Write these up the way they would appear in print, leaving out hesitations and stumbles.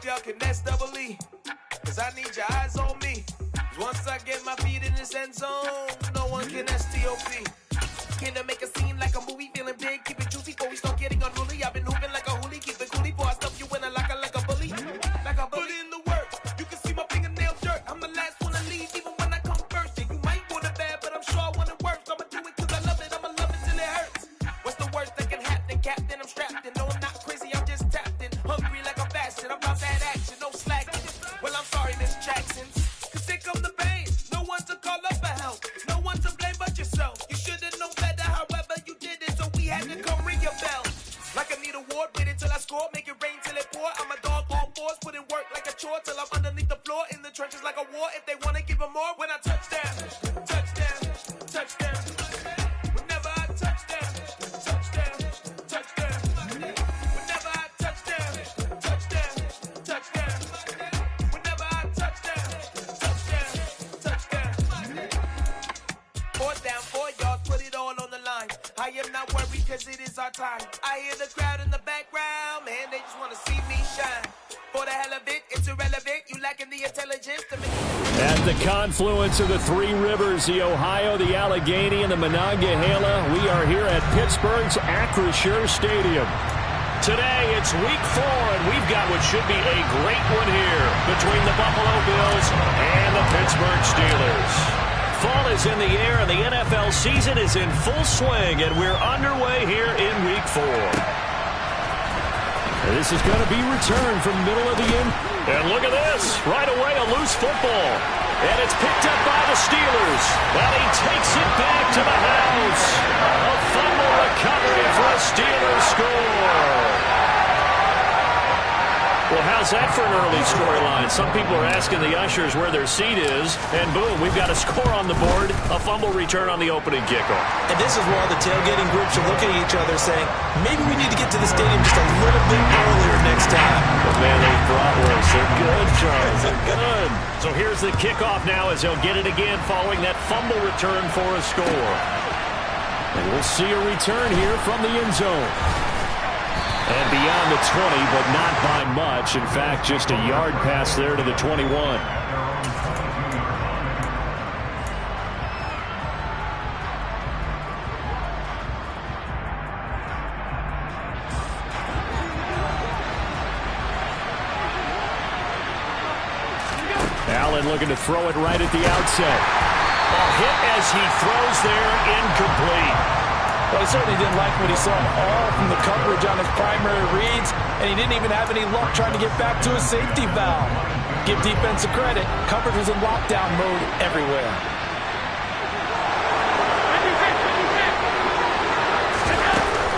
y'all can next double E. Cause I need your eyes on me. Cause once I get my feet in this end zone, no one can STOP. Can I make a scene like a movie? Feeling big, keep it juicy before we start getting unruly. I've been hooping like a hoolie, keep it coolie before I stuff you in a locker like a bully. Like a bully in the work. You can see my fingernail dirt. I'm the last one to leave, even when I come first. And you might want it bad, but I'm sure I want it worse. I'ma do it cause I love it, I'ma love it till it hurts. What's the worst that can happen? Captain, I'm strapped in. No, I'm not crazy, I'm just tapped in. Hungry like I'm fasting, I'm about that action, no slacking. Well, I'm sorry, Miss Jackson. Cause here come the pain. No one to call up for help. No one to blame but yourself. You should've known better, however you did it. So we had to come ring your bell. Like I need a ward, wait until I score. Make it rain till it pour. I'm a dog on fours, put in work like a chore. Till I'm underneath the floor, in the trenches like a war. If they wanna give them more, when I touch down, touchdown, touchdown. Whenever I touch down, touchdown, touchdown. Whenever I touch down, touchdown, touchdown. Whenever I touch down, touchdown, touchdown. Fourth down, 4 yards, put it all on the line. I am not worried cause it is our time. I hear the crowd in the background, man, they just wanna see me shine. For the hell of it, it's irrelevant. You lacking the intelligence to make. At the confluence of the three rivers, the Ohio, the Allegheny, and the Monongahela, we are here at Pittsburgh's Acrisure Stadium. Today, it's week 4, and we've got what should be a great one here between the Buffalo Bills and the Pittsburgh Steelers. Fall is in the air, and the NFL season is in full swing, and we're underway here in week 4. This is going to be returned from middle of the end. And look at this. Right away, a loose football. And it's picked up by the Steelers. And he takes it back to the house. A fumble recovery for a Steelers score. Well, how's that for an early storyline? Some people are asking the ushers where their seat is, and boom, we've got a score on the board, a fumble return on the opening kickoff. And this is where all the tailgating groups are looking at each other saying, maybe we need to get to the stadium just a little bit earlier next time. But man, those bratwursts, they're good, Charles, they're good. So here's the kickoff now as they'll get it again following that fumble return for a score. And we'll see a return here from the end zone. And beyond the 20, but not by much. In fact, just a yard pass there to the 21. Allen looking to throw it right at the outset. A hit as he throws there, incomplete. Well, he certainly didn't like what he saw all from the coverage on his primary reads, and he didn't even have any luck trying to get back to his safety valve. Give defense a credit. Coverage was in lockdown mode everywhere.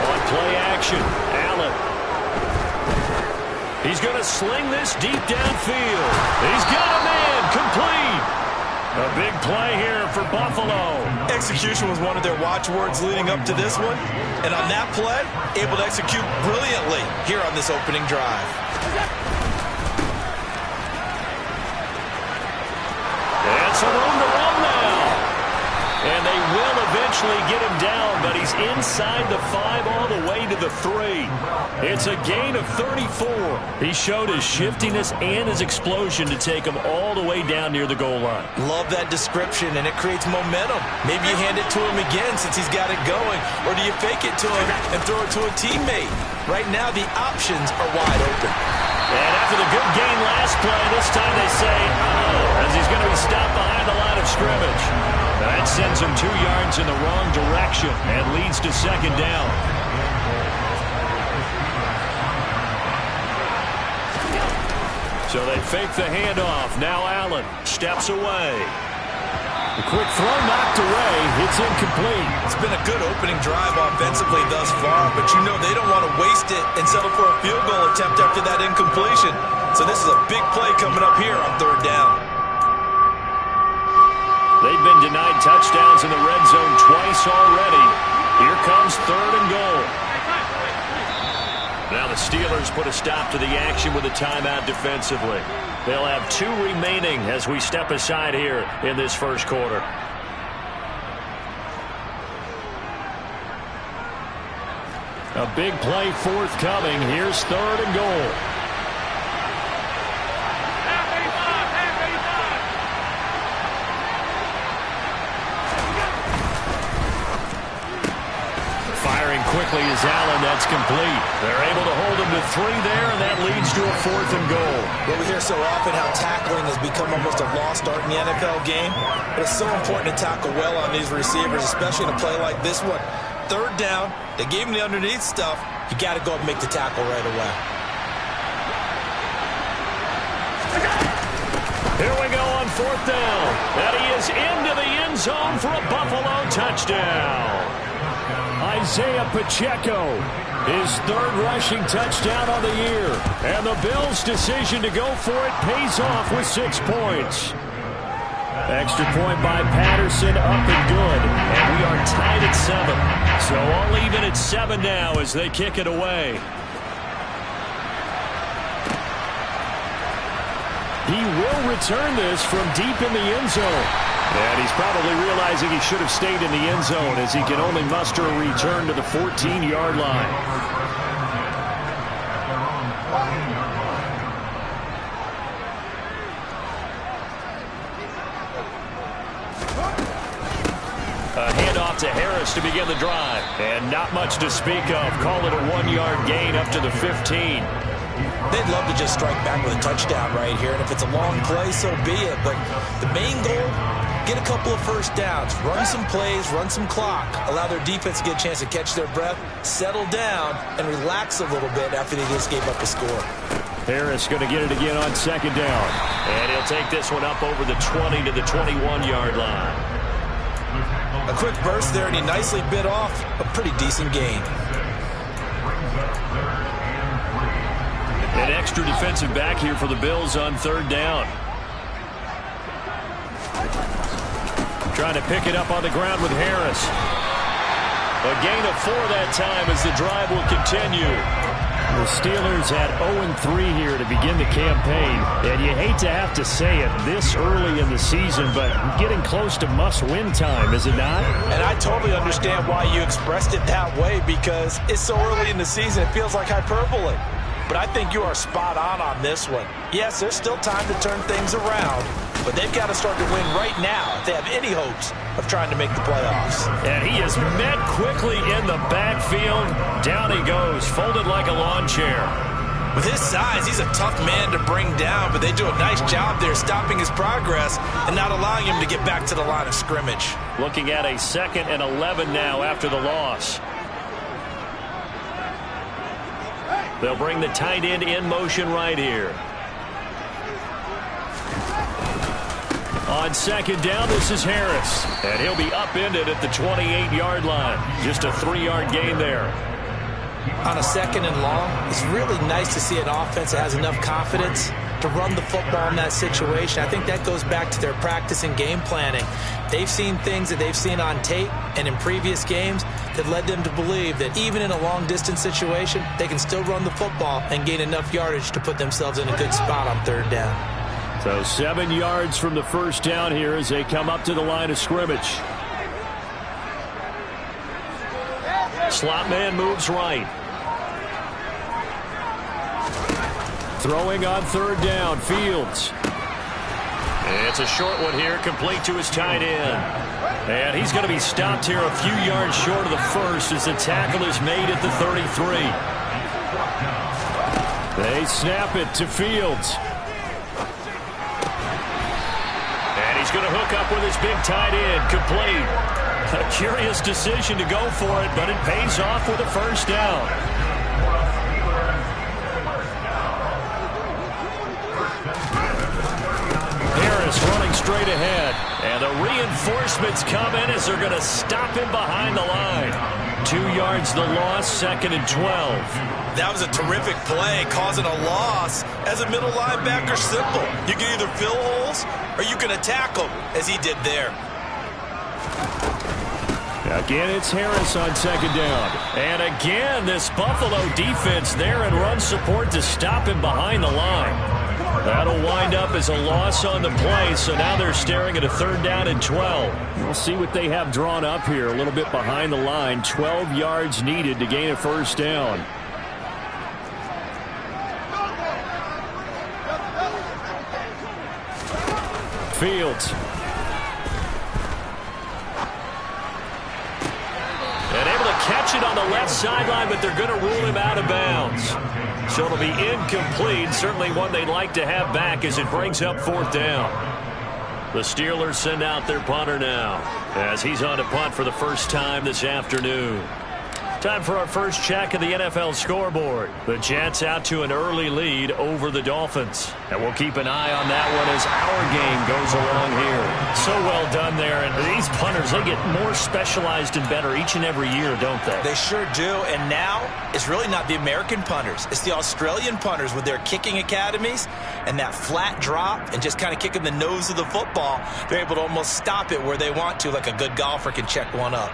On play action, Allen. He's going to sling this deep downfield. He's got a man, complete. A big play here for Buffalo. Execution was one of their watchwords leading up to this one. And on that play, able to execute brilliantly here on this opening drive. And some room to run now. And they will eventually get him down, but he's inside the 5 all the way to the 3. It's a gain of 34. He showed his shiftiness and his explosion to take him all the way down near the goal line. Love that description, and it creates momentum. Maybe you hand it to him again since he's got it going, or do you fake it to him and throw it to a teammate? Right now, the options are wide open. And after the good gain last play, this time they say, as he's going to be stopped behind the line of scrimmage. That sends him 2 yards in the wrong direction and leads to second down. So they fake the handoff. Now Allen steps away. The quick throw knocked away. It's incomplete. It's been a good opening drive offensively thus far, but you know they don't want to waste it and settle for a field goal attempt after that incompletion. So this is a big play coming up here on 3rd down. They've been denied touchdowns in the red zone twice already. Here comes 3rd and goal. Now the Steelers put a stop to the action with a timeout defensively. They'll have 2 remaining as we step aside here in this first quarter. A big play forthcoming. Here's 3rd and goal. is Allen. That's complete. They're able to hold him to 3 there, and that leads to a 4th and goal. Well, we hear so often how tackling has become almost a lost art in the NFL game, but it's so important to tackle well on these receivers, especially in a play like this one. 3rd down, they gave him the underneath stuff. You got to go up and make the tackle right away. Here we go on 4th down. And he is into the end zone for a Buffalo touchdown. Isaiah Pacheco, his 3rd rushing touchdown on the year. And the Bills' decision to go for it pays off with 6 points. Extra point by Patterson, up and good. And we are tied at 7. So all even at 7 now as they kick it away. He will return this from deep in the end zone. And he's probably realizing he should have stayed in the end zone as he can only muster a return to the 14-yard line. A handoff to Harris to begin the drive. And not much to speak of. Call it a 1-yard gain up to the 15. They'd love to just strike back with a touchdown right here, and if it's a long play, so be it. But the main goal, get a couple of first downs, run some plays, run some clock, allow their defense to get a chance to catch their breath, settle down, and relax a little bit after they just gave up a score. Harris going to get it again on 2nd down. And he'll take this one up over the 20 to the 21-yard line. A quick burst there, and he nicely bit off a pretty decent gain. An extra defensive back here for the Bills on 3rd down. Trying to pick it up on the ground with Harris. A gain of 4 that time as the drive will continue. The Steelers had 0-3 here to begin the campaign. And you hate to have to say it this early in the season, but getting close to must-win time, is it not? And I totally understand why you expressed it that way, because it's so early in the season, it feels like hyperbole. But I think you are spot on this one. Yes, there's still time to turn things around, but they've got to start to win right now if they have any hopes of trying to make the playoffs. And he is met quickly in the backfield. Down he goes, folded like a lawn chair. With his size, he's a tough man to bring down, but they do a nice job there stopping his progress and not allowing him to get back to the line of scrimmage. Looking at a 2nd and 11 now after the loss. They'll bring the tight end in motion right here. On 2nd down, this is Harris. And he'll be upended at the 28-yard line. Just a 3-yard gain there. On a 2nd and long, it's really nice to see an offense that has enough confidence to run the football in that situation. I think that goes back to their practice and game planning. They've seen things that they've seen on tape and in previous games that led them to believe that even in a long-distance situation, they can still run the football and gain enough yardage to put themselves in a good spot on 3rd down. So 7 yards from the 1st down here as they come up to the line of scrimmage. Slot man moves right. Throwing on 3rd down, Fields. It's a short one here, complete to his tight end. And he's going to be stopped here a few yards short of the 1st as the tackle is made at the 33. They snap it to Fields. And he's going to hook up with his big tight end, complete. A curious decision to go for it, but it pays off with a 1st down. Running straight ahead, and the reinforcements come in as they're going to stop him behind the line. 2 yards the loss, 2nd and 12. That was a terrific play, causing a loss. As a middle linebacker, simple. You can either fill holes or you can attack them, as he did there. Again, it's Harris on 2nd down. And again, this Buffalo defense there in run support to stop him behind the line. That'll wind up as a loss on the play, so now they're staring at a 3rd down and 12. We'll see what they have drawn up here, a little bit behind the line. 12 yards needed to gain a 1st down. Fields. And able to catch catch it on the left sideline, but they're going to rule him out of bounds. So it'll be incomplete. Certainly one they'd like to have back as it brings up 4th down. The Steelers send out their punter now as he's on to punt for the first time this afternoon. Time for our first check of the NFL scoreboard. The Jets out to an early lead over the Dolphins. And we'll keep an eye on that one as our game goes along here. So well done there. And these punters, they get more specialized and better each and every year, don't they? They sure do. And now it's really not the American punters. It's the Australian punters with their kicking academies and that flat drop and just kind of kicking the nose of the football. They're able to almost stop it where they want to, like a good golfer can check one up.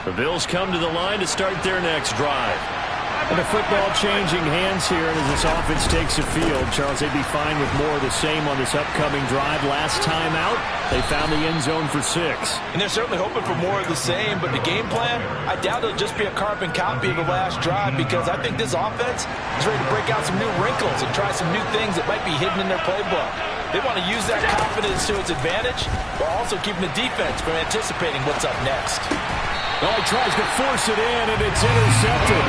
The Bills come to the line to start their next drive. And the football changing hands here as this offense takes the field. Charles, they'd be fine with more of the same on this upcoming drive. Last time out, they found the end zone for 6. And they're certainly hoping for more of the same, but the game plan, I doubt it'll just be a carbon copy of the last drive because I think this offense is ready to break out some new wrinkles and try some new things that might be hidden in their playbook. They want to use that confidence to its advantage while also keeping the defense from anticipating what's up next. Well, he tries to force it in, and it's intercepted.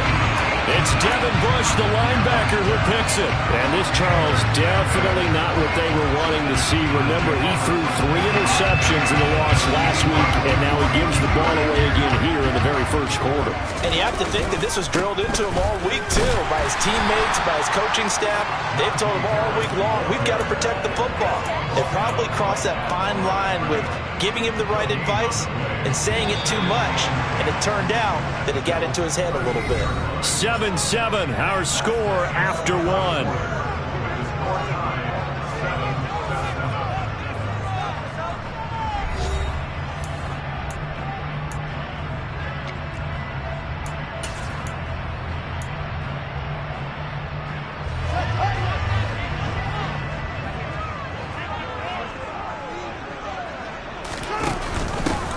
It's Devin Bush, the linebacker, who picks it. And this, Charles, definitely not what they were wanting to see. Remember, he threw 3 interceptions in the loss last week, and now he gives the ball away again here in the very first quarter. And you have to think that this was drilled into him all week, too, by his teammates, by his coaching staff. They've told him all week long, we've got to protect the football. They probably crossed that fine line with giving him the right advice and saying it too much. And it turned out that it got into his head a little bit. 7-7, our score after 1.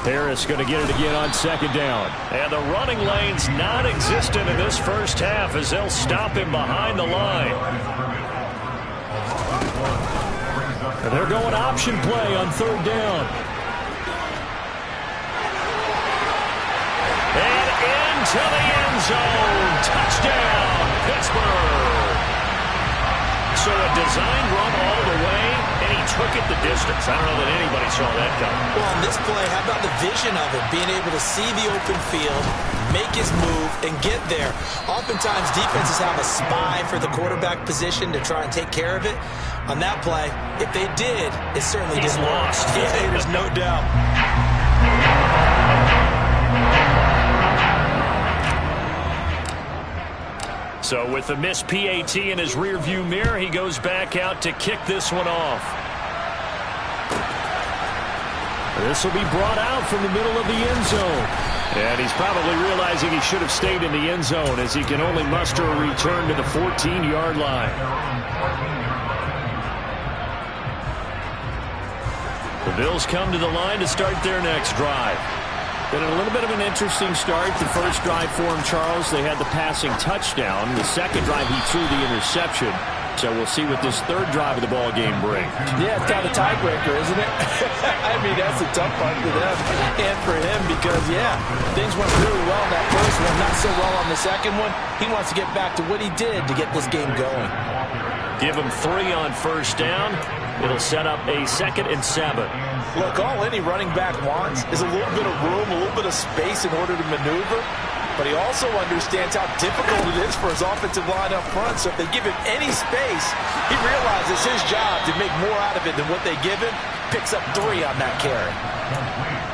Harris going to get it again on 2nd down. And the running lane's non-existent in this first half as they'll stop him behind the line. And they're going option play on 3rd down. And into the end zone. Touchdown, Pittsburgh. So a design run all the way, and he took it the distance. I don't know that anybody saw that coming. Well, on this play, how about the vision of it? Being able to see the open field, make his move, and get there. Oftentimes, defenses have a spy for the quarterback position to try and take care of it. On that play, if they did, it certainly didn't work. Yeah, there's no doubt. So with the missed PAT in his rearview mirror, he goes back out to kick this one off. This will be brought out from the middle of the end zone. And he's probably realizing he should have stayed in the end zone as he can only muster a return to the 14-yard line. The Bills come to the line to start their next drive. Been a little bit of an interesting start. The first drive for him, Charles, they had the passing touchdown. The second drive, he threw the interception. So we'll see what this third drive of the ball game brings. Yeah, it's kind of a tiebreaker, isn't it? I mean, that's the tough part for them and for him because, yeah, things went really well in that first one, not so well on the second one. He wants to get back to what he did to get this game going. Give him 3 on first down. It'll set up a 2nd and 7. Look, all any running back wants is a little bit of room, a little bit of space in order to maneuver. But he also understands how difficult it is for his offensive line up front. So if they give him any space, he realizes it's his job to make more out of it than what they give him. Picks up 3 on that carry.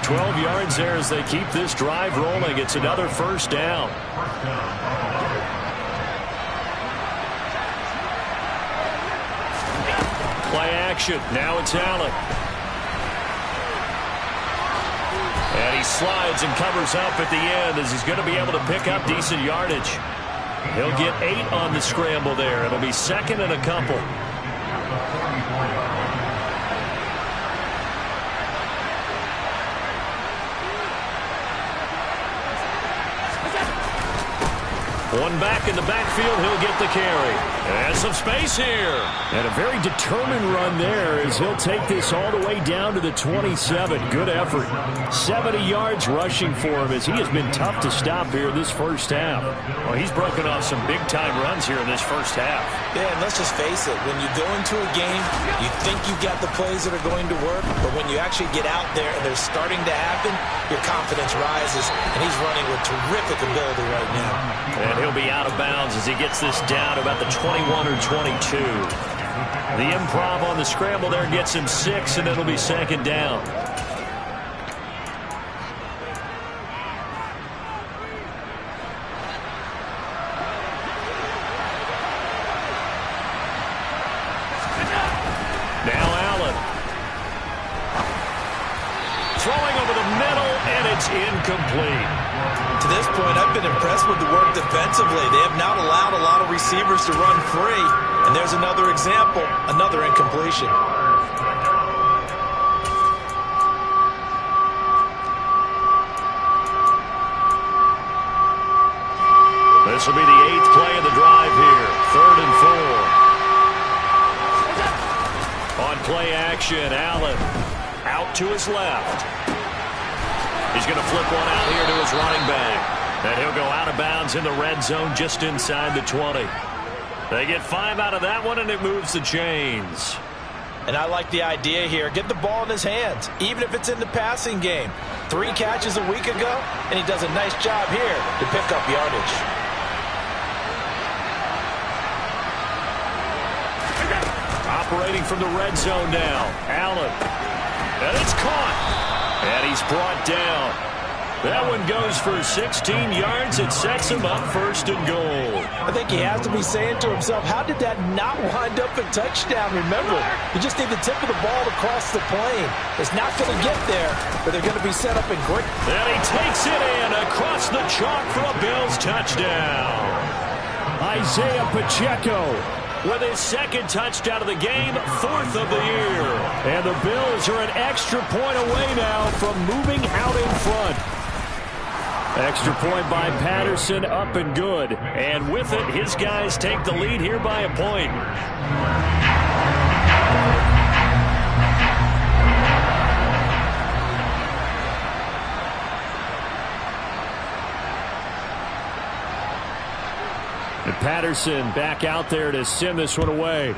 12 yards there as they keep this drive rolling. It's another first down. Play action. Now it's Allen. And he slides and covers up at the end as he's going to be able to pick up decent yardage. He'll get 8 on the scramble there. It'll be 2nd and a couple. One back in the backfield, he'll get the carry. And some space here. And a very determined run there as he'll take this all the way down to the 27. Good effort. 70 yards rushing for him as he has been tough to stop here this first half. Well, he's broken off some big-time runs here in this first half. Yeah, and let's just face it. When you go into a game, you think you've got the plays that are going to work, but when you actually get out there and they're starting to happen, your confidence rises, and he's running with terrific ability right now. And he'll be out of bounds as he gets this down to about the 21 or 22. The improv on the scramble there gets him 6, and it'll be second down. Now Allen. Throwing over the middle, and it's incomplete. To this point, I've been impressed with the work defensively. They have not allowed a lot of receivers to run free. And there's another example, another incompletion. This will be the 8th play of the drive here. 3rd and 4. On play action, Allen out to his left. He's going to flip one out here to his running back. And he'll go out of bounds in the red zone just inside the 20. They get 5 out of that one, and it moves the chains. And I like the idea here. Get the ball in his hands, even if it's in the passing game. 3 catches a week ago, and he does a nice job here to pick up yardage. Operating from the red zone now. Allen. And it's caught. And he's brought down. That one goes for 16 yards. It sets him up 1st and goal. I think he has to be saying to himself, how did that not wind up a touchdown? Remember, you just need the tip of the ball to cross the plane. It's not going to get there, but they're going to be set up in great. And he takes it in across the chalk for a Bills touchdown. Isaiah Pacheco with his 2nd touchdown of the game, 4th of the year. And the Bills are an extra point away now from moving out in front. Extra point by Patterson, up and good. And with it, his guys take the lead here by a point. And Patterson back out there to send this one away.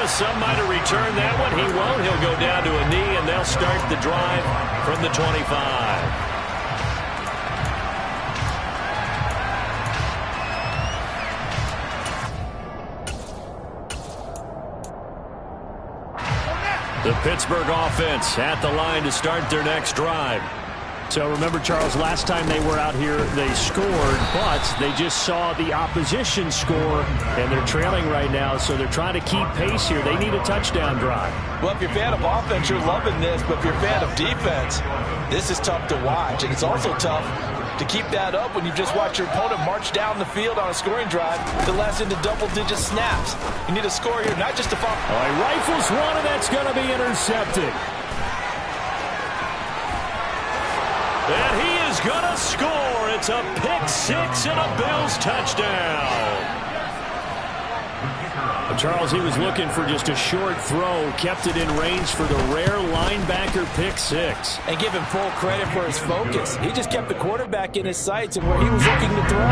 Some might have returned that one. He won't. He'll go down to a knee, and they'll start the drive from the 25. The Pittsburgh offense at the line to start their next drive. So remember, Charles, last time they were out here, they scored, but they just saw the opposition score, and they're trailing right now, so they're trying to keep pace here. They need a touchdown drive. Well, if you're a fan of offense, you're loving this, but if you're a fan of defense, this is tough to watch, and it's also tough to keep that up when you just watch your opponent march down the field on a scoring drive that lasts into double-digit snaps. You need a score here, not just to follow. All right, rifles one, and that's going to be intercepted. And he is going to score. It's a pick-6 and a Bills touchdown. Charles, he was looking for just a short throw, kept it in range for the rare linebacker pick-6. And give him full credit for his focus. He just kept the quarterback in his sights, and where he was looking to throw,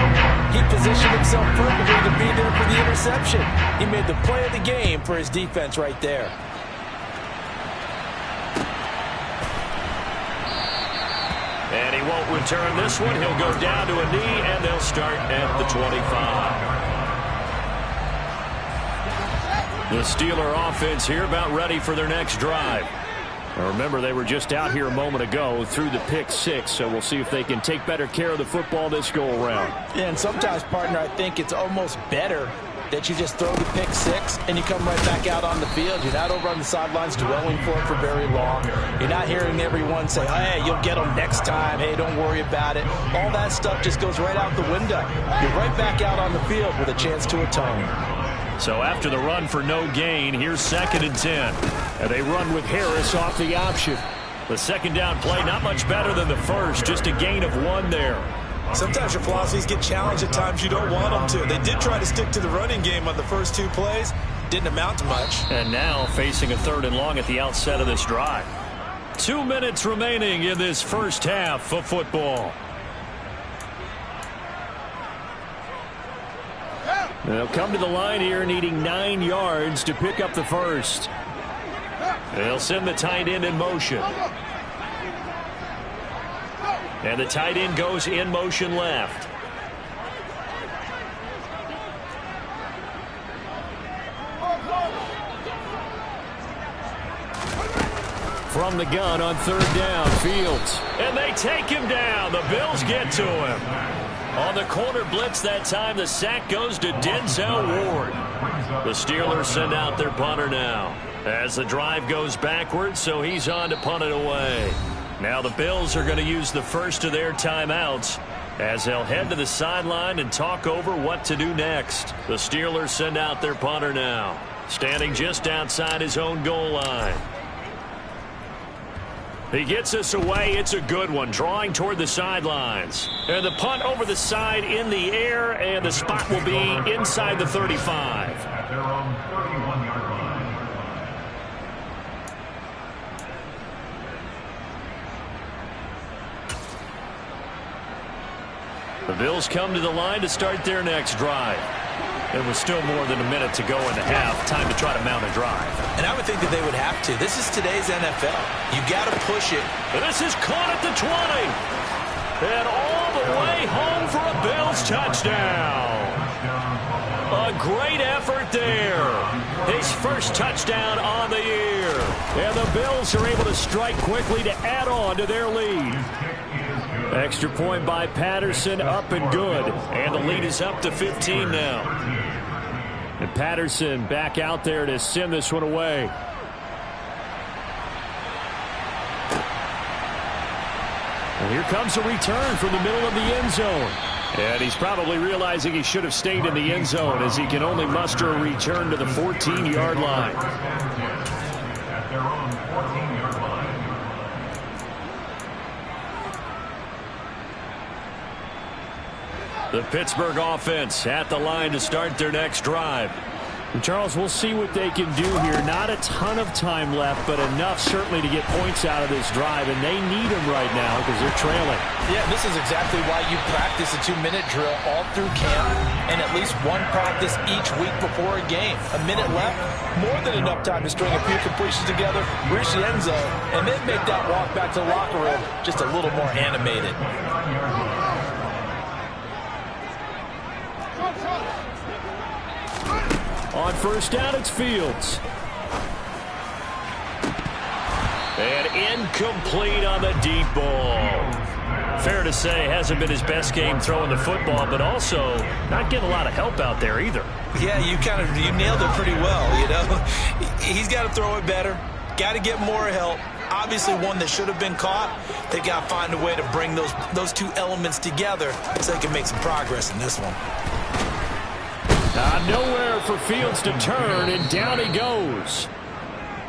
he positioned himself perfectly to be there for the interception. He made the play of the game for his defense right there. And he won't return this one. He'll go down to a knee, and they'll start at the 25. The Steeler offense here about ready for their next drive. Now remember, they were just out here a moment ago through the pick-6, so we'll see if they can take better care of the football this go-around. Yeah, and sometimes, partner, I think it's almost better that you just throw the pick-6 and you come right back out on the field. You're not over on the sidelines dwelling for it for very long. You're not hearing everyone say, hey, you'll get them next time. Hey, don't worry about it. All that stuff just goes right out the window. You're right back out on the field with a chance to atone. So after the run for no gain, here's 2nd and 10. And they run with Harris off the option. The second down play, not much better than the first, just a gain of 1 there. Sometimes your philosophies get challenged at times you don't want them to. They did try to stick to the running game on the first 2 plays. Didn't amount to much. And now facing a 3rd and long at the outset of this drive. 2 minutes remaining in this first half of football. They'll come to the line here needing 9 yards to pick up the first. They'll send the tight end in motion. And the tight end goes in motion left. From the gun on 3rd down, Fields. And they take him down. The Bills get to him. On the corner blitz that time, the sack goes to Denzel Ward. The Steelers send out their punter now as the drive goes backwards, so he's on to punt it away. Now the Bills are going to use the first of their timeouts as they'll head to the sideline and talk over what to do next. The Steelers send out their punter now, standing just outside his own goal line. He gets us away. It's a good one, drawing toward the sidelines. And the punt over the side in the air, and the spot will be inside the 35. At their own 31-yard line. The Bills come to the line to start their next drive. There was still more than a minute to go in the half. Time to try to mount a drive. And I would think that they would have to. This is today's NFL. You got to push it. And this is caught at the 20. And all the way home for a Bills touchdown. A great effort there. His first touchdown on the year. And the Bills are able to strike quickly to add on to their lead. Extra point by Patterson, up and good. And the lead is up to 15 now. And Patterson back out there to send this one away. And here comes a return from the middle of the end zone. And he's probably realizing he should have stayed in the end zone as he can only muster a return to the 14-yard line. At their own 14-yard line. The Pittsburgh offense at the line to start their next drive. And Charles, we'll see what they can do here. Not a ton of time left, but enough certainly to get points out of this drive, and they need them right now because they're trailing. Yeah, this is exactly why you practice a 2-minute drill all through camp and at least one practice each week before a game. A minute left, more than enough time to string a few completions together, reach the end zone, and then make that walk back to the locker room just a little more animated. On first down, it's Fields. And incomplete on the deep ball. Fair to say, hasn't been his best game throwing the football, but also not getting a lot of help out there either. Yeah, you nailed it pretty well, you know. He's got to throw it better. Got to get more help. Obviously one that should have been caught. They got to find a way to bring those two elements together so they can make some progress in this one. Nowhere for Fields to turn, and down he goes.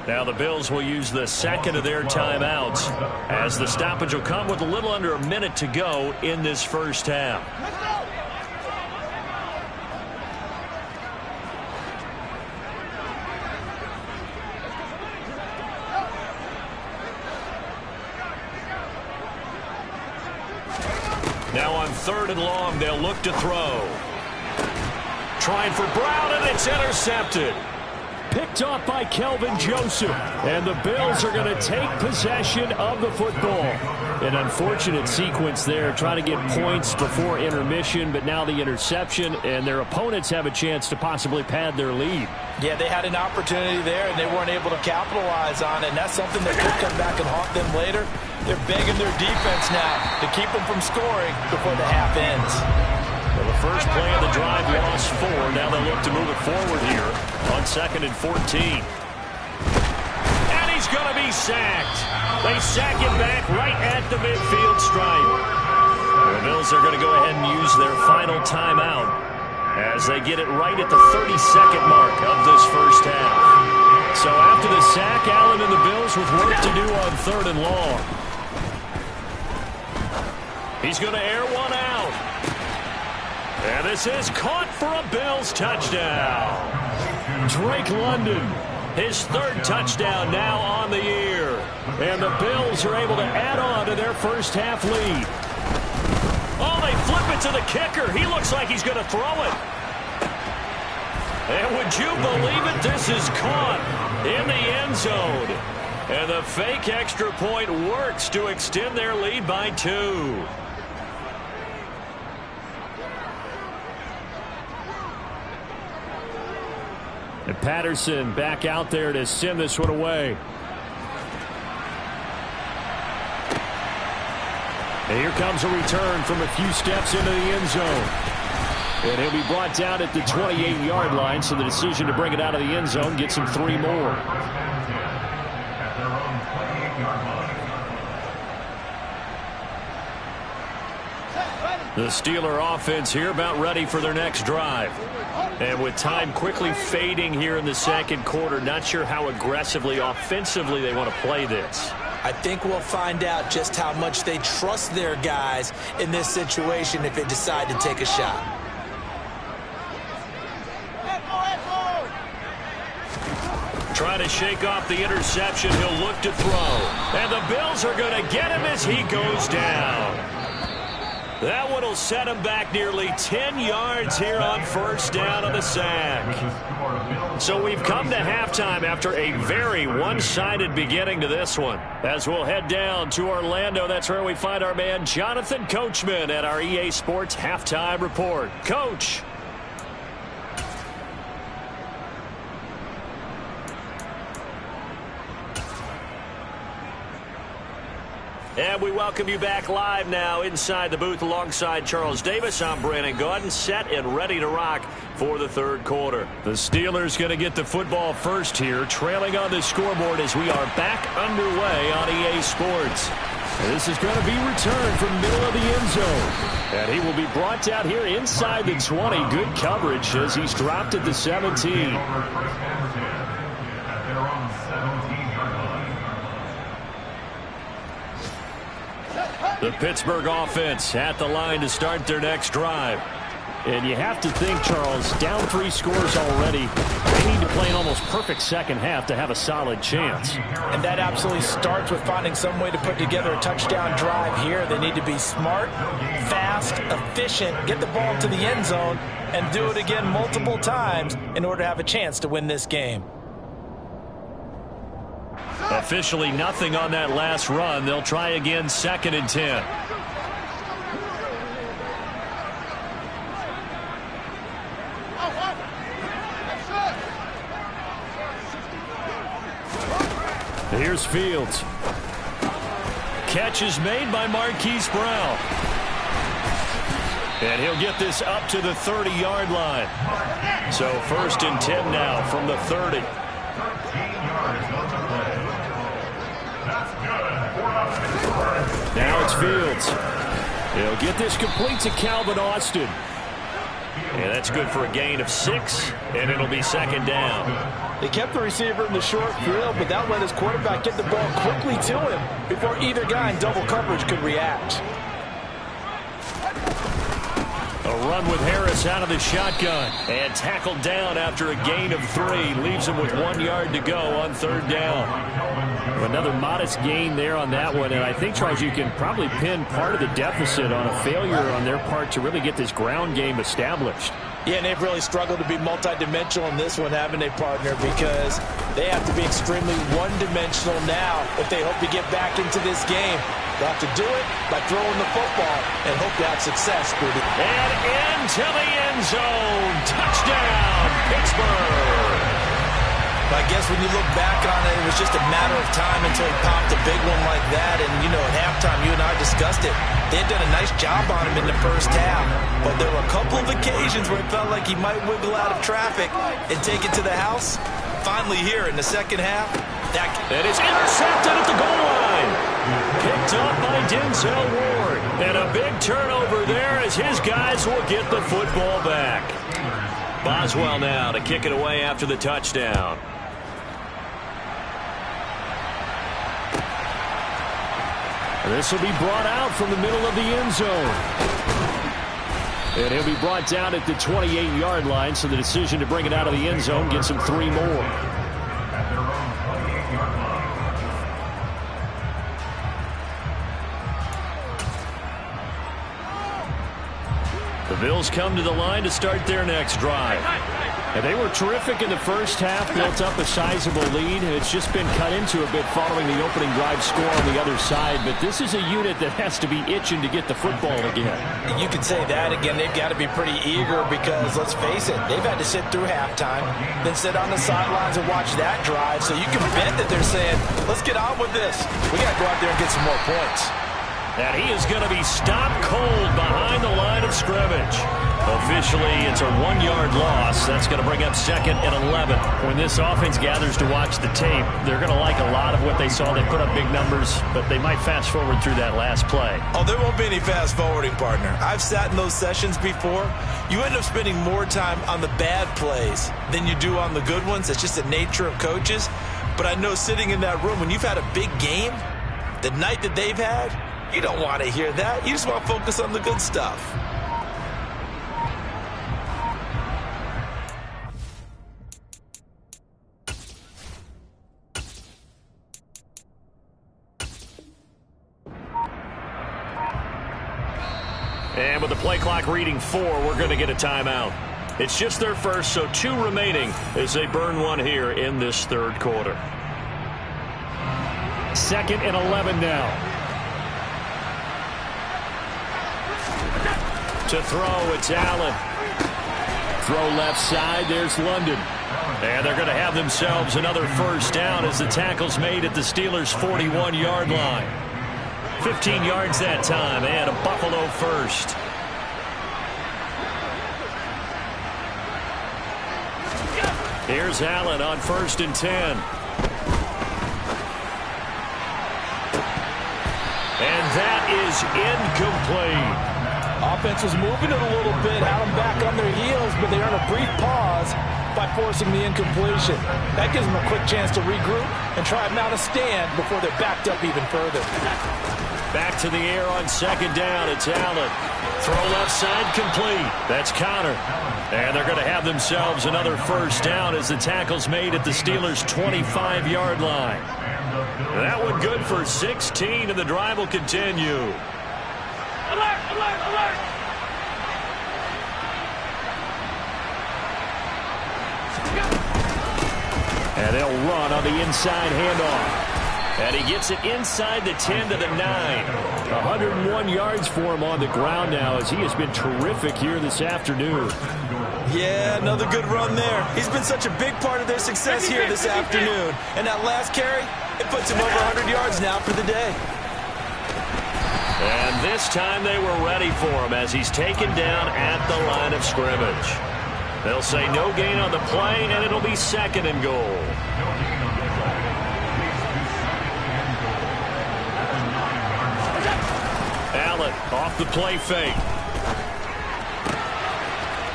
Now the Bills will use the second of their timeouts as the stoppage will come with a little under a minute to go in this first half. Now on 3rd and long, they'll look to throw. Trying for Brown, and it's intercepted. Picked off by Kelvin Joseph. And the Bills are going to take possession of the football. An unfortunate sequence there, trying to get points before intermission, but now the interception, and their opponents have a chance to possibly pad their lead. Yeah, they had an opportunity there, and they weren't able to capitalize on it, and that's something that could come back and haunt them later. They're begging their defense now to keep them from scoring before the half ends. Well, the first play of the drive lost 4. Now they look to move it forward here on 2nd and 14. And he's going to be sacked. They sack him back right at the midfield stripe. The Bills are going to go ahead and use their final timeout as they get it right at the 32nd mark of this first half. So after the sack, Allen and the Bills with work to do on 3rd and long. He's going to air one out. And this is caught for a Bills touchdown. Drake London, his 3rd touchdown now on the year. And the Bills are able to add on to their first half lead. Oh, they flip it to the kicker. He looks like he's going to throw it. And would you believe it? This is caught in the end zone. And the fake extra point works to extend their lead by 2. And Patterson back out there to send this one away. And here comes a return from a few steps into the end zone. And he'll be brought down at the 28-yard line, so the decision to bring it out of the end zone gets him 3 more. The Steeler offense here about ready for their next drive. And with time quickly fading here in the second quarter, not sure how aggressively, offensively they want to play this. I think we'll find out just how much they trust their guys in this situation if they decide to take a shot. Trying to shake off the interception. He'll look to throw. And the Bills are going to get him as he goes down. That one will set him back nearly 10 yards here on 1st down on the sack. So we've come to halftime after a very one-sided beginning to this one. As we'll head down to Orlando, that's where we find our man Jonathan Coachman at our EA Sports Halftime Report. Coach. And we welcome you back live now inside the booth alongside Charles Davis. I'm Brandon Gaudin, set and ready to rock for the 3rd quarter. The Steelers going to get the football first here, trailing on the scoreboard as we are back underway on EA Sports. And this is going to be returned from middle of the end zone. And he will be brought down here inside the 20. Good coverage as he's dropped at the 17. The Pittsburgh offense at the line to start their next drive. And you have to think, Charles, down 3 scores already. They need to play an almost perfect second half to have a solid chance. And that absolutely starts with finding some way to put together a touchdown drive here. They need to be smart, fast, efficient, get the ball to the end zone, and do it again multiple times in order to have a chance to win this game. Officially nothing on that last run. They'll try again 2nd and 10. Here's Fields. Catch is made by Marquise Brown. And he'll get this up to the 30-yard line. So 1st and 10 now from the 30. Now it's Fields. He'll get this complete to Calvin Austin. And that's good for a gain of 6, and it'll be 2nd down. They kept the receiver in the short field, but that let his quarterback get the ball quickly to him before either guy in double coverage could react. A run with Harris out of the shotgun and tackled down after a gain of 3. Leaves him with 1 yard to go on 3rd down. Another modest gain there on that one, and I think, Charles, you can probably pin part of the deficit on a failure on their part to really get this ground game established. Yeah, and they've really struggled to be multidimensional in this one, haven't they, partner? Because they have to be extremely one-dimensional now if they hope to get back into this game. They'll have to do it by throwing the football and hope to have success. And into the end zone. Touchdown, Pittsburgh. I guess when you look back on it, it was just a matter of time until he popped a big one like that. And, you know, at halftime, you and I discussed it. They had done a nice job on him in the first half. But there were a couple of occasions where it felt like he might wiggle out of traffic and take it to the house. Finally here in the second half. That is intercepted at the goal line. Picked up by Denzel Ward. And a big turnover there as his guys will get the football back. Boswell now to kick it away after the touchdown. This will be brought out from the middle of the end zone. And he'll be brought down at the 28-yard line, so the decision to bring it out of the end zone gets him 3 more. At their own 28-yard line. The Bills come to the line to start their next drive. And they were terrific in the first half, built up a sizable lead. It's just been cut into a bit following the opening drive score on the other side. But this is a unit that has to be itching to get the football again. You could say that again. They've got to be pretty eager because, let's face it, they've had to sit through halftime, then sit on the sidelines and watch that drive. So you can bet that they're saying, let's get on with this. We got to go out there and get some more points. And he is going to be stopped cold behind the line of scrimmage. Officially, it's a 1-yard loss. That's going to bring up 2nd and 11. When this offense gathers to watch the tape, they're going to like a lot of what they saw. They put up big numbers, but they might fast forward through that last play. Oh, there won't be any fast forwarding, partner. I've sat in those sessions before. You end up spending more time on the bad plays than you do on the good ones. It's just the nature of coaches. But I know sitting in that room, when you've had a big game, the night that they've had, you don't want to hear that. You just want to focus on the good stuff. And with the play clock reading 4, we're going to get a timeout. It's just their first, so 2 remaining as they burn one here in this third quarter. 2nd and 11 now. To throw, it's Allen. Throw left side, there's London. And they're going to have themselves another first down as the tackle's made at the Steelers' 41-yard line. 15 yards that time, and a Buffalo first. Here's Allen on 1st and 10. And that is incomplete. Offense was moving it a little bit, had them back on their heels, but they earned a brief pause by forcing the incompletion. That gives them a quick chance to regroup and try and mount a stand before they're backed up even further. Back to the air on 2nd down. It's Allen. Throw left side complete. That's Connor. And they're going to have themselves another first down as the tackle's made at the Steelers' 25-yard line. That one good for 16, and the drive will continue. Alert, alert, alert! And they'll run on the inside handoff. And he gets it inside the 10 to the 9. 101 yards for him on the ground now as he has been terrific here this afternoon. Yeah, another good run there. He's been such a big part of their success here this afternoon. And that last carry, it puts him over 100 yards now for the day. And this time they were ready for him as he's taken down at the line of scrimmage. They'll say no gain on the play, and it'll be 2nd and goal. Allen off the play fake.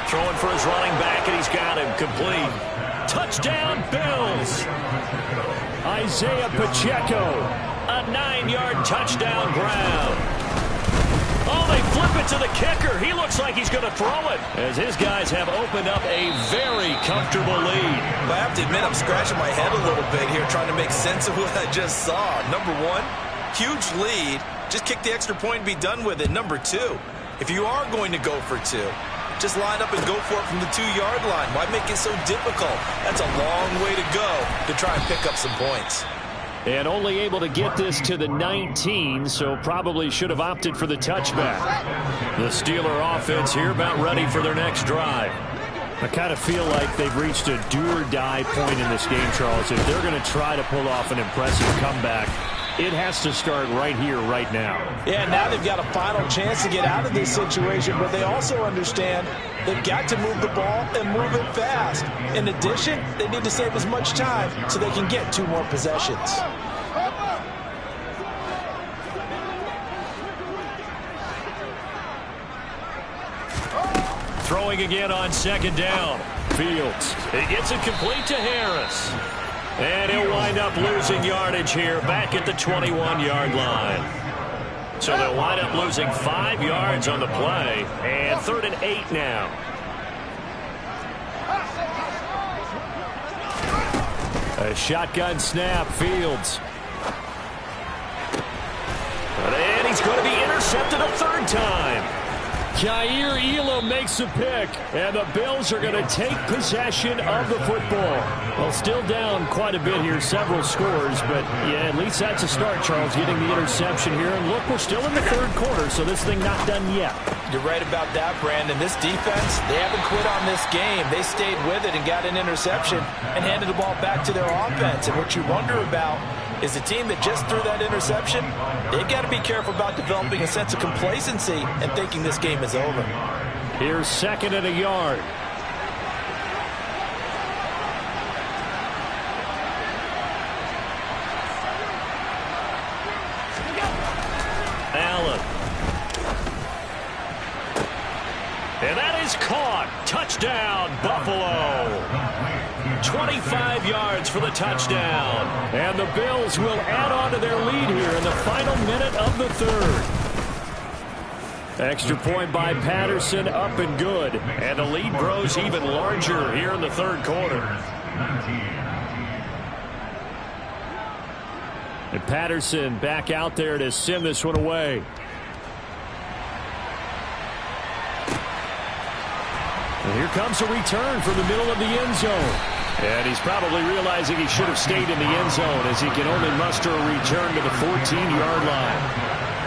Throwing for his running back, and he's got him complete. Touchdown, Bills. Isaiah Pacheco, a 9-yard touchdown ground. Oh, they flip it to the kicker. He looks like he's going to throw it as his guys have opened up a very comfortable lead. But I have to admit, I'm scratching my head a little bit here trying to make sense of what I just saw. Number 1, huge lead. Just kick the extra point and be done with it. Number 2, if you are going to go for 2, just line up and go for it from the 2-yard line. Why make it so difficult? That's a long way to go to try and pick up some points. And only able to get this to the 19, so probably should have opted for the touchback. The Steeler offense here about ready for their next drive. I kind of feel like they've reached a do-or-die point in this game, Charles. If they're going to try to pull off an impressive comeback, it has to start right here, right now. Yeah, now they've got a final chance to get out of this situation, but they also understand they've got to move the ball and move it fast. In addition, they need to save as much time so they can get 2 more possessions. Throwing again on 2nd down. Fields. He gets it complete to Harris. And he'll wind up losing yardage here back at the 21-yard line. So they'll wind up losing 5 yards on the play. And 3rd and 8 now. A shotgun snap, Fields. And he's going to be intercepted a 3rd time. Jair Elam makes a pick, and the Bills are going to take possession of the football. Well, still down quite a bit here, several scores, but yeah, at least that's a start, Charles, getting the interception here. And look, we're still in the 3rd quarter, so this thing not done yet. You're right about that, Brandon. This defense, they haven't quit on this game. They stayed with it and got an interception and handed the ball back to their offense. And what you wonder about is the team that just threw that interception, they've got to be careful about developing a sense of complacency and thinking this game is over. Here's 2nd and a yard. Allen. And that is caught. Touchdown, Buffalo. 25 yards for the touchdown. And the Bills will add on to their lead here in the final minute of the 3rd. Extra point by Patterson, up and good. And the lead grows even larger here in the 3rd quarter. And Patterson back out there to send this one away. And here comes a return from the middle of the end zone. And he's probably realizing he should have stayed in the end zone as he can only muster a return to the 14-yard line.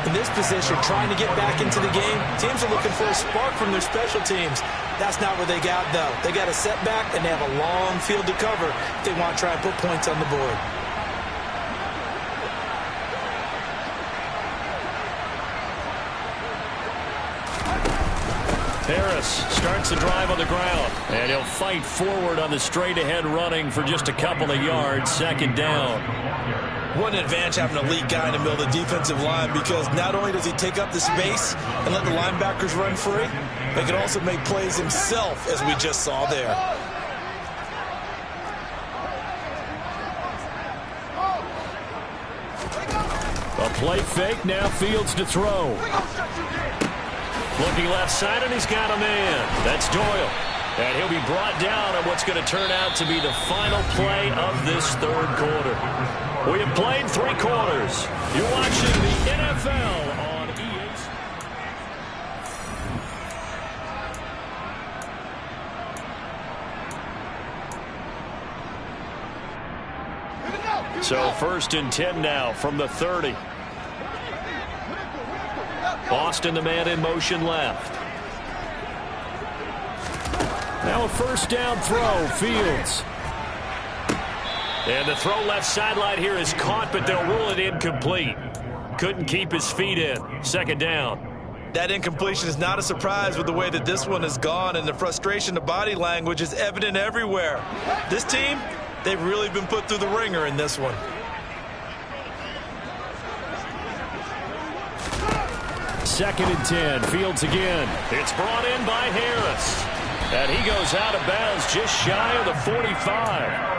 In this position, trying to get back into the game, teams are looking for a spark from their special teams. That's not what they got, though. They got a setback, and they have a long field to cover if they want to try and put points on the board. Harris starts the drive on the ground, and he'll fight forward on the straight-ahead running for just a couple of yards. 2nd down. What an advantage having an elite guy in the middle of the defensive line, because not only does he take up the space and let the linebackers run free, but he can also make plays himself, as we just saw there. A play fake, now Fields to throw. Looking left side, and he's got a man. That's Doyle. And he'll be brought down on what's going to turn out to be the final play of this 3rd quarter. We have played 3 quarters. You're watching the NFL on EA. So 1st and 10 now from the 30. Austin, the man in motion left. Now a 1st down throw, Fields. And the throw left sideline here is caught, but they'll rule it incomplete. Couldn't keep his feet in. 2nd down. That incompletion is not a surprise with the way that this one has gone, and the frustration, the body language is evident everywhere. This team, they've really been put through the ringer in this one. 2nd and 10. Fields again. It's brought in by Harris. And he goes out of bounds just shy of the 45.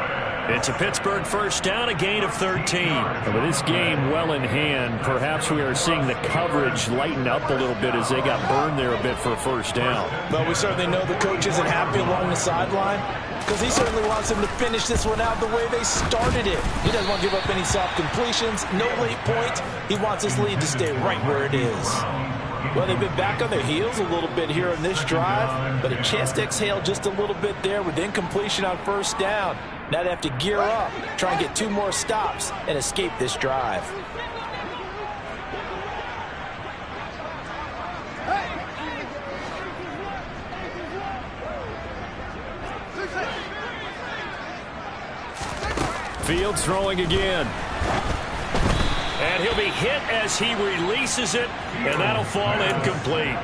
It's a Pittsburgh 1st down, a gain of 13. And with this game well in hand, perhaps we are seeing the coverage lighten up a little bit as they got burned there a bit for a 1st down. But we certainly know the coach isn't happy along the sideline, because he certainly wants them to finish this one out the way they started it. He doesn't want to give up any soft completions, no late points. He wants his lead to stay right where it is. Well, they've been back on their heels a little bit here on this drive, but a chance to exhale just a little bit there with incompletion on 1st down. Now they have to gear up, try and get 2 more stops, and escape this drive. Fields throwing again. And he'll be hit as he releases it, and that'll fall incomplete.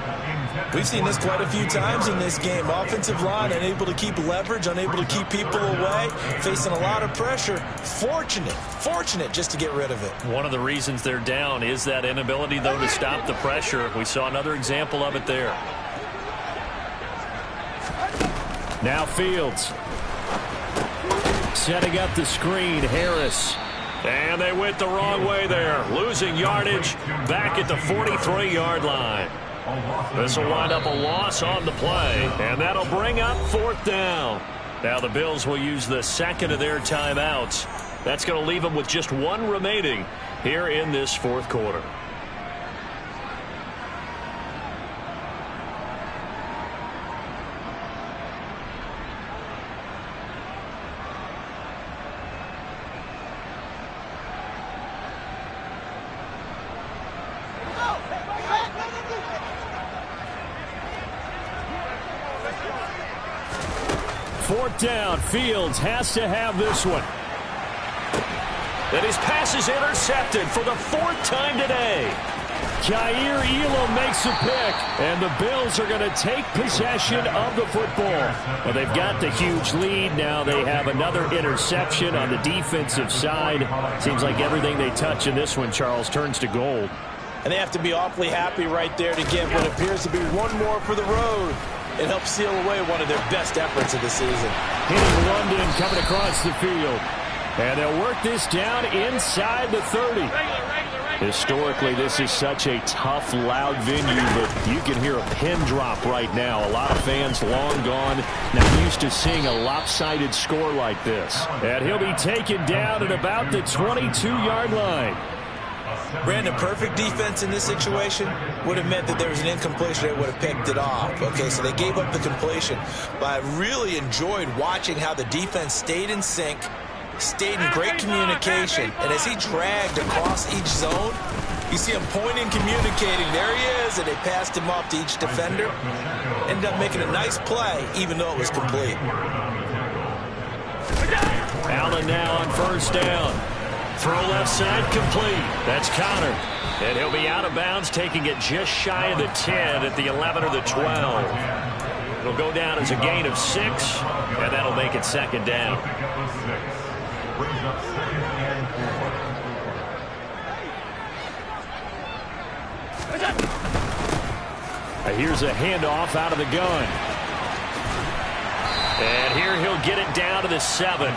We've seen this quite a few times in this game. Offensive line unable to keep leverage, unable to keep people away, facing a lot of pressure. Fortunate just to get rid of it. One of the reasons they're down is that inability, though, to stop the pressure. We saw another example of it there. Now Fields. Setting up the screen, Harris. And they went the wrong way there, losing yardage back at the 43-yard line. This will wind up a loss on the play, and that'll bring up 4th down. Now the Bills will use the second of their timeouts. That's going to leave them with just one remaining here in this 4th quarter. Fourth down. Fields has to have this one. And his pass is intercepted for the 4th time today. Jair Elam makes a pick, and the Bills are going to take possession of the football. Well, they've got the huge lead. Now they have another interception on the defensive side. Seems like everything they touch in this one, Charles, turns to gold. And they have to be awfully happy right there to get what appears to be one more for the road. It helps seal away one of their best efforts of the season. Hitting London coming across the field. And they'll work this down inside the 30. Historically, this is such a tough, loud venue, but you can hear a pin drop right now. A lot of fans long gone, not used to seeing a lopsided score like this. And he'll be taken down at about the 22-yard line. Brandon, perfect defense in this situation would have meant that there was an incompletion. They would have picked it off. Okay, so they gave up the completion. But I really enjoyed watching how the defense stayed in sync, stayed in great communication. And as he dragged across each zone, you see him pointing, communicating. There he is, and they passed him off to each defender. Ended up making a nice play, even though it was complete. Allen now on 1st down. Throw left side complete. That's Connor. And he'll be out of bounds, taking it just shy of the 10 at the 11 or the 12. It'll go down as a gain of 6, and that'll make it 2nd down. Here's a handoff out of the gun. And here he'll get it down to the 7.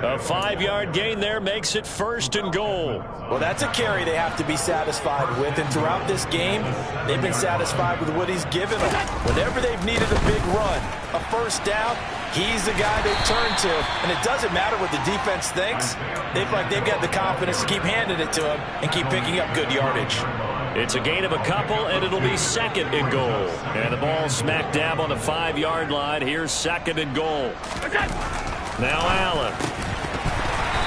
A 5-yard gain there makes it 1st and goal. Well, that's a carry they have to be satisfied with. And throughout this game, they've been satisfied with what he's given them. Whenever they've needed a big run, a 1st down, he's the guy they turn to. And it doesn't matter what the defense thinks. They feel like they've got the confidence to keep handing it to him and keep picking up good yardage. It's a gain of a couple, and it'll be 2nd and goal. And the ball smack dab on the 5-yard line. Here's 2nd and goal. Now Allen.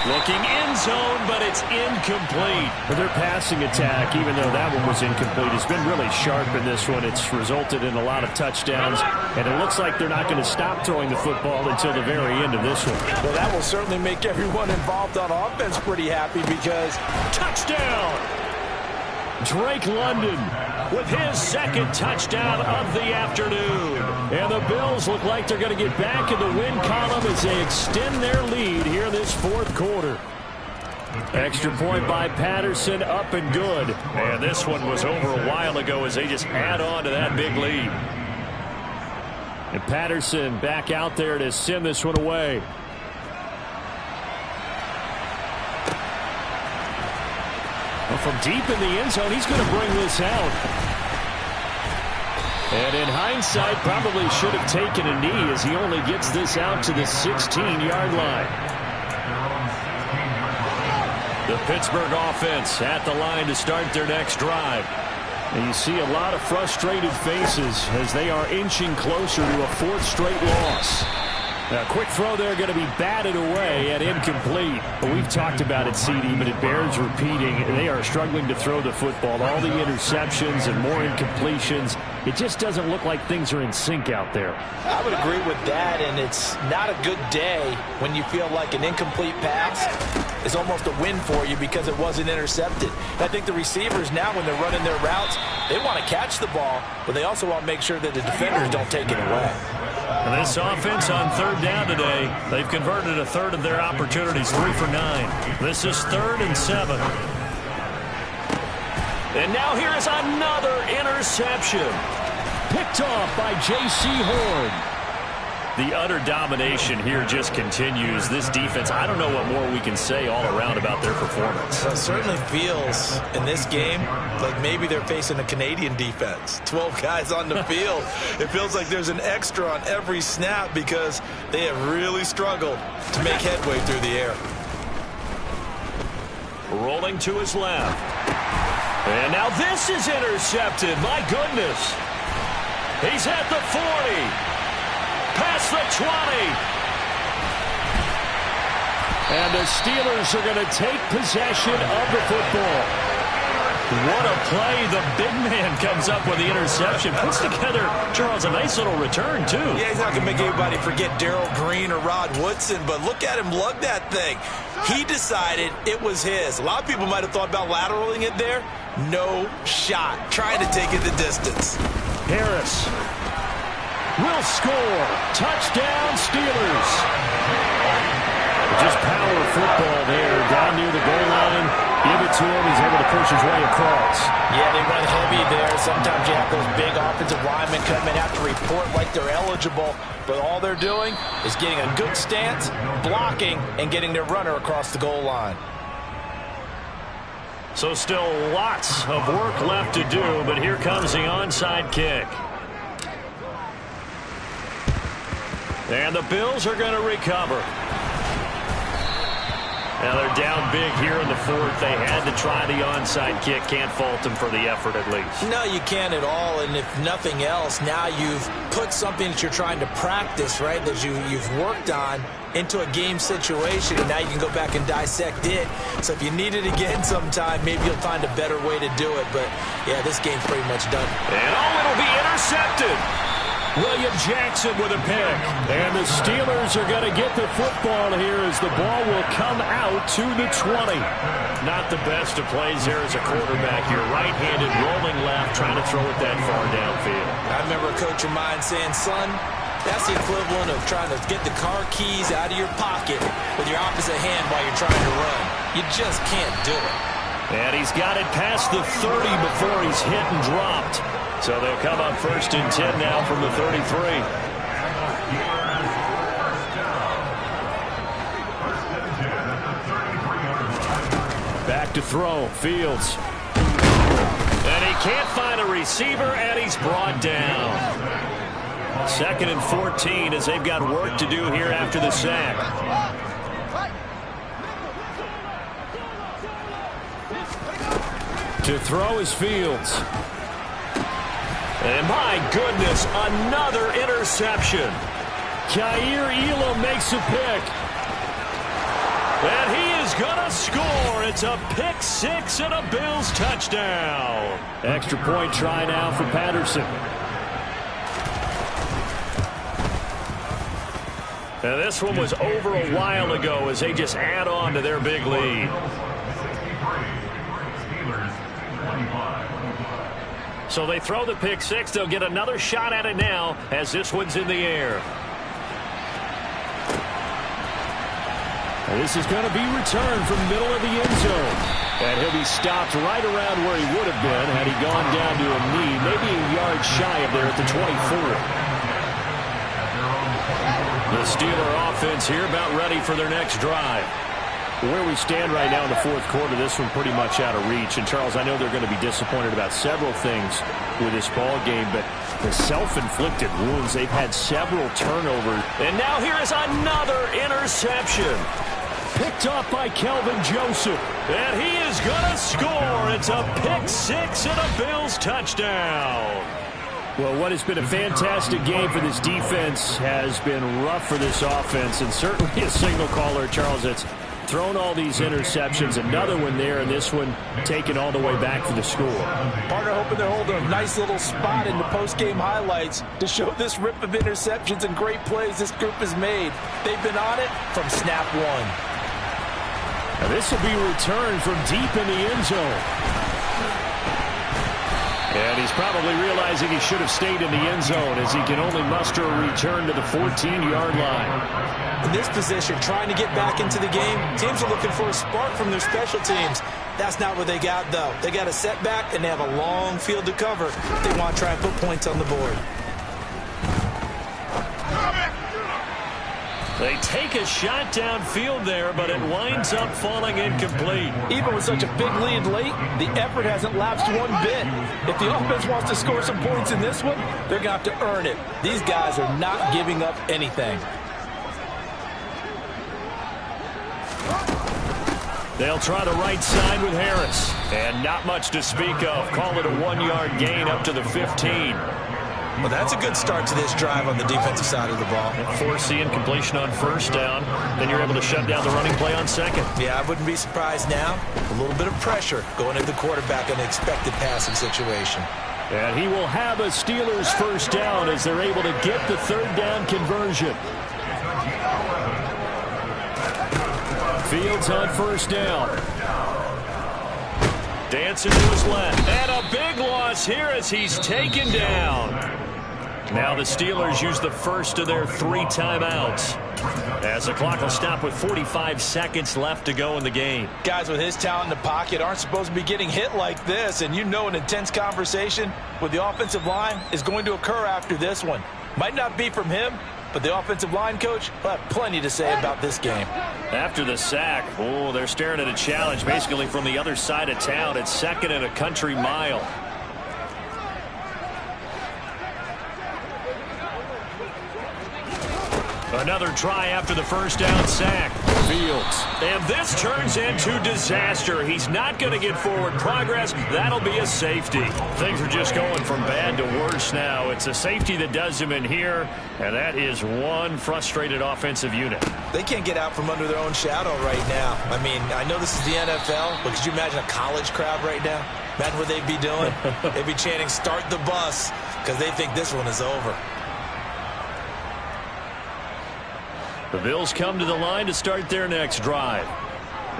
Looking end zone, but it's incomplete. Their passing attack, even though that one was incomplete, has been really sharp in this one. It's resulted in a lot of touchdowns, and it looks like they're not going to stop throwing the football until the very end of this one. Well, that will certainly make everyone involved on offense pretty happy because... Touchdown! Drake London with his 2nd touchdown of the afternoon. And the Bills look like they're going to get back in the win column as they extend their lead here in this 4th quarter. Extra point by Patterson, up and good. And this one was over a while ago as they just add on to that big lead. And Patterson back out there to send this one away. Well, from deep in the end zone, he's going to bring this out. And in hindsight, probably should have taken a knee as he only gets this out to the 16-yard line. The Pittsburgh offense at the line to start their next drive. And you see a lot of frustrated faces as they are inching closer to a 4th straight loss. A quick throw there going to be batted away and incomplete. But we've talked about it, CD, but it bears repeating. They are struggling to throw the football. All the interceptions and more incompletions. It just doesn't look like things are in sync out there. I would agree with that, and it's not a good day when you feel like an incomplete pass is almost a win for you because it wasn't intercepted. And I think the receivers now, when they're running their routes, they want to catch the ball, but they also want to make sure that the defenders don't take it away. And this offense on 3rd down today, they've converted a 3rd of their opportunities, 3 for 9. This is 3rd and 7. And now here is another interception. Picked off by J.C. Horn. The utter domination here just continues. This defense, I don't know what more we can say all around about their performance. Well, it certainly feels in this game like maybe they're facing a Canadian defense. 12 guys on the field. It feels like there's an extra on every snap because they have really struggled to make headway through the air. Rolling to his left. And now this is intercepted. My goodness. He's at the 40. Past the 20. And the Steelers are going to take possession of the football. What a play. The big man comes up with the interception. Puts together, Charles, a nice little return, too. Yeah, he's not going to make anybody forget Darrell Green or Rod Woodson, but look at him lug that thing. He decided it was his. A lot of people might have thought about lateraling it there. No shot. Trying to take it the distance. Harris will score. Touchdown, Steelers. Just power football there. Down near the goal line. Give it to him. He's able to push his way across. Yeah, they run heavy there. Sometimes you have those big offensive linemen come in, have to report like they're eligible. But all they're doing is getting a good stance, blocking, and getting their runner across the goal line. So still lots of work left to do, but here comes the onside kick. And the Bills are going to recover. Now they're down big here in the fourth. They had to try the onside kick. Can't fault them for the effort at least. No, you can't at all. And if nothing else, now you've put something that you're trying to practice, right, that you've worked on into a game situation, and now you can go back and dissect it. So if you need it again sometime, maybe you'll find a better way to do it. But, yeah, this game's pretty much done. And it'll be intercepted. William Jackson with a pick. And the Steelers are going to get the football here as the ball will come out to the 20. Not the best of plays there as a quarterback. You're right-handed, rolling left, trying to throw it that far downfield. I remember a coach of mine saying, son, that's the equivalent of trying to get the car keys out of your pocket with your opposite hand while you're trying to run. You just can't do it. And he's got it past the 30 before he's hit and dropped. So they'll come up 1st and 10 now from the 33. Back to throw. Fields. And he can't find a receiver, and he's brought down. 2nd and 14 as they've got work to do here after the sack. To throw is Fields. And my goodness, another interception. Kaiir Elam makes a pick. And he is going to score. It's a pick six and a Bills touchdown. Extra point try now for Patterson. And this one was over a while ago as they just add on to their big lead. So they throw the pick six. They'll get another shot at it now as this one's in the air. And this is going to be returned from the middle of the end zone. And he'll be stopped right around where he would have been had he gone down to a knee, maybe a yard shy of there at the 24. The Steeler offense here about ready for their next drive. Where we stand right now in the fourth quarter, this one pretty much out of reach. And, Charles, I know they're going to be disappointed about several things with this ball game, but the self-inflicted wounds, they've had several turnovers. And now here is another interception. Picked up by Kelvin Joseph. And he is going to score. It's a pick six and a Bills touchdown. Well, what has been a fantastic game for this defense has been rough for this offense, and certainly a signal caller, Charles, that's thrown all these interceptions. Another one there, and this one taken all the way back for the score. Partner hoping they're holding a nice little spot in the post-game highlights to show this rip of interceptions and great plays this group has made. They've been on it from snap one. Now this will be returned from deep in the end zone. And he's probably realizing he should have stayed in the end zone as he can only muster a return to the 14-yard line. In this position, trying to get back into the game, teams are looking for a spark from their special teams. That's not what they got, though. They got a setback, and they have a long field to cover if they want to try and put points on the board. They take a shot downfield there, but it winds up falling incomplete. Even with such a big lead late, the effort hasn't lapsed one bit. If the offense wants to score some points in this one, they're going to have to earn it. These guys are not giving up anything. They'll try the right side with Harris. And not much to speak of. Call it a 1-yard gain up to the 15. Well, that's a good start to this drive on the defensive side of the ball. Force the incompletion on first down. Then you're able to shut down the running play on second. Yeah, I wouldn't be surprised now. A little bit of pressure going at the quarterback in an expected passing situation. And he will have a Steelers first down as they're able to get the third down conversion. Fields on first down. Dancing to his left. And a big loss here as he's taken down. Now the Steelers use the first of their 3 timeouts as the clock will stop with 45 seconds left to go in the game. Guys with his talent in the pocket aren't supposed to be getting hit like this, and you know an intense conversation with the offensive line is going to occur after this one. Might not be from him, but the offensive line coach will have plenty to say about this game. After the sack, they're staring at a challenge basically from the other side of town. It's 2nd and a country mile. Another try after the first down sack. Fields. And this turns into disaster. He's not going to get forward progress. That'll be a safety. Things are just going from bad to worse now. It's a safety that does him in here, and that is one frustrated offensive unit. They can't get out from under their own shadow right now. I mean, I know this is the NFL, but could you imagine a college crowd right now? Imagine what they'd be doing. They'd be chanting, "Start the bus," because they think this one is over. The Bills come to the line to start their next drive.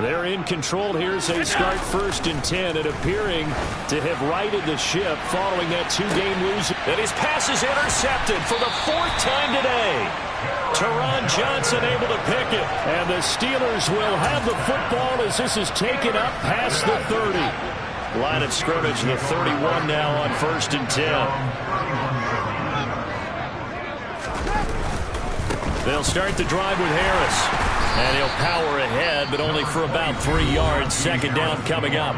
They're in control here as they start 1st and 10 and appearing to have righted the ship following that 2-game losing. And his pass is intercepted for the 4th time today. Teron Johnson able to pick it. And the Steelers will have the football as this is taken up past the 30. Line of scrimmage, the 31 now on 1st and 10. They'll start the drive with Harris. And he'll power ahead, but only for about 3 yards. 2nd down coming up.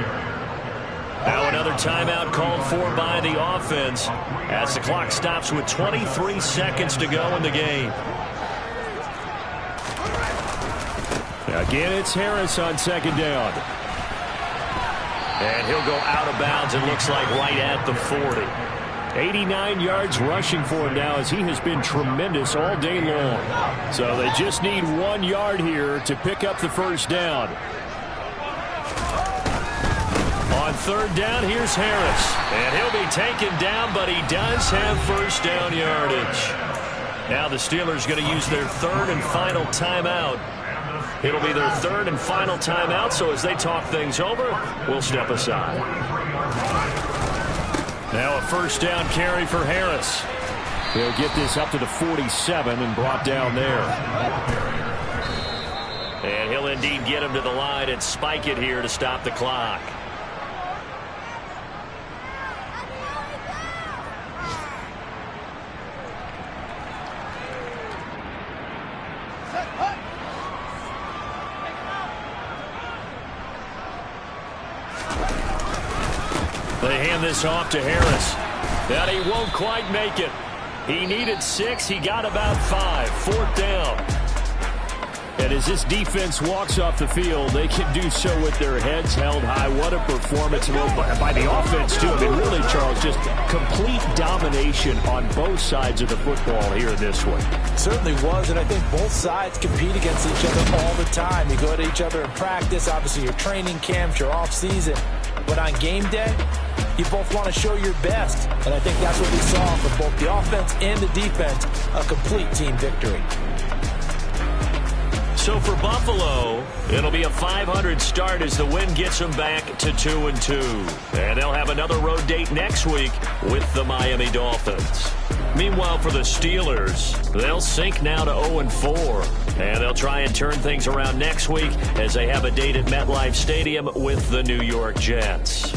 Now another timeout called for by the offense as the clock stops with 23 seconds to go in the game. Again, it's Harris on 2nd down. And he'll go out of bounds, it looks like right at the 40. 89 yards rushing for him now as he has been tremendous all day long. So they just need 1 yard here to pick up the first down. On 3rd down, here's Harris. And he'll be taken down, but he does have first down yardage. Now the Steelers going to use their 3rd and final timeout. It'll be their 3rd and final timeout, so as they talk things over, we'll step aside. Now a first down carry for Harris. He'll get this up to the 47 and brought down there. And he'll indeed get him to the line and spike it here to stop the clock. They hand this off to Harris. And he won't quite make it. He needed 6. He got about 5. 4th down. And as this defense walks off the field, they can do so with their heads held high. What a performance by the offense, too. I mean, really, Charles, just complete domination on both sides of the football here in this one. Certainly was, and I think both sides compete against each other all the time. You go to each other in practice, obviously your training camps, your off-season. But on game day, you both want to show your best. And I think that's what we saw from both the offense and the defense, a complete team victory. So for Buffalo, it'll be a 500 start as the win gets them back to 2-2. And they'll have another road date next week with the Miami Dolphins. Meanwhile, for the Steelers, they'll sink now to 0-4. And they'll try and turn things around next week as they have a date at MetLife Stadium with the New York Jets.